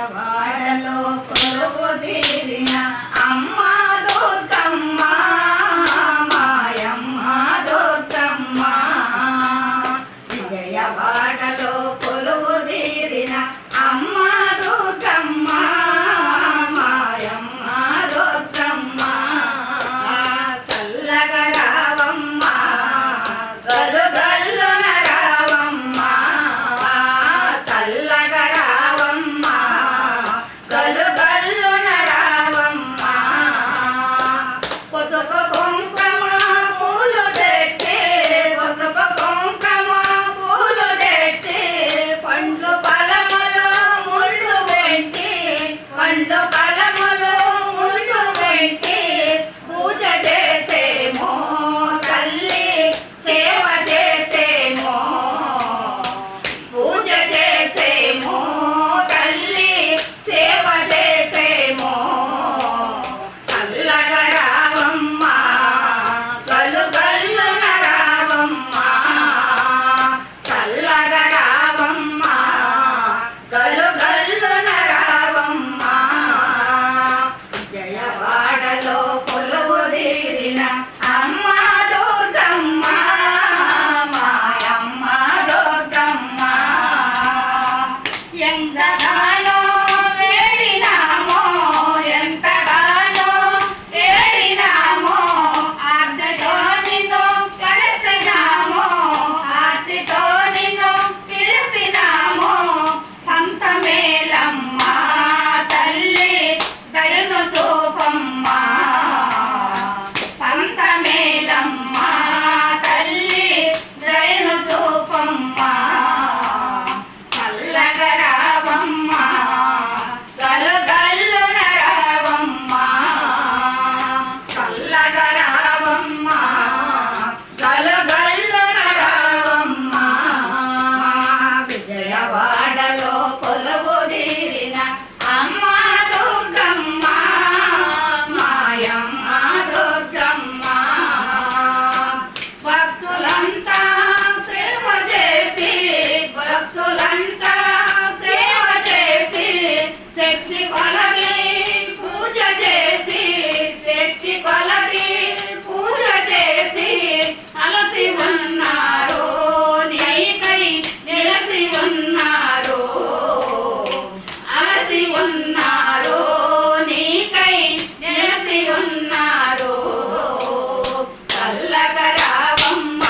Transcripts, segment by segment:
విజయవాడలో కొలువు తీరిన అమ్మ దుర్గమ్మ మాయమ్మ దుర్గమ్మ విజయవాడలో కొలువు తీరిన అమ్మ దుర్గమ్మ మాయమ్మ దుర్గమ్మ చల్లగా రావమ్మ గలుగల్లున రావమ్మ చల్లగా రావమ్మ గలుగల్లున రావమ్మ పసుపు కుంకుమ పూలు తెచ్చి పసుపు కుంకుమ పూలు తెచ్చి పండ్లు ఫలములు ముళ్ళు పెట్టి పండ్లు ఫలములు ముళ్ళు పెట్టి పూజ చేసేమో తల్లి సేవ చేసేమో పూజ చేసేమో తల్లి సేవ చేసేమో చల్లగా రావమ్మ గలుగల్లున రావమ్మ చల్లగా రావమ్మ గలుగల్లున రావమ్మ విజయవాడలో కొలువు తీరిన అమ్మ దుర్గమ్మ మాయమ్మ దుర్గమ్మ ఎంతగానో వేడినామో ఎంతగానో వేడినామో ఆర్తితో నిన్ను కలిసినామో ఆర్తితో నిన్ను పిలిసినామో పంతమేలమ్మ తల్లి దయను చూపమ్మ పంతమేలమ్మ తల్లి దయను చూపమ్మ చల్లగా రావమ్మ గలుగల్లున రావమ్మ చల్లగా రావమ్మ గలుగల్లున రావమ్మ విజయవాడలో కొలువు తీరిన అమ్మ దుర్గమ్మ మాయమ్మ దుర్గమ్మ భక్తులంతా సేవ చేసి భక్తులంతా సేవ చేసి శక్తి కొలది పూజ చేసి శక్తి కొలది పూజ చేసి అలసి ఉన్నారు నీకై నిలసి ఉన్నారు అలసి ఉన్నారు నీకై నిలసి ఉన్నారు చల్లగా రావమ్మ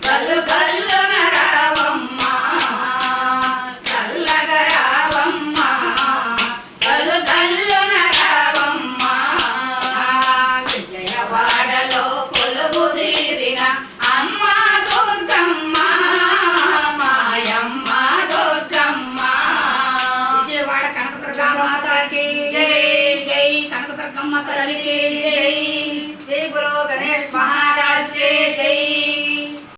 గలుగల్లున రావమ్మ చల్లగా రావమ్మ గలుగల్లున రావమ్మ విజయవాడలో కొలువు తీరిన అమ్మ దుర్గమ్మ మాయమ్మ దుర్గమ్మ విజయవాడ కనకదుర్గమ్మ మాతకి జై జై కనకదుర్గమ్మ తల్లికి జై జై గురు గణేష్ మహారాజ్ కి జై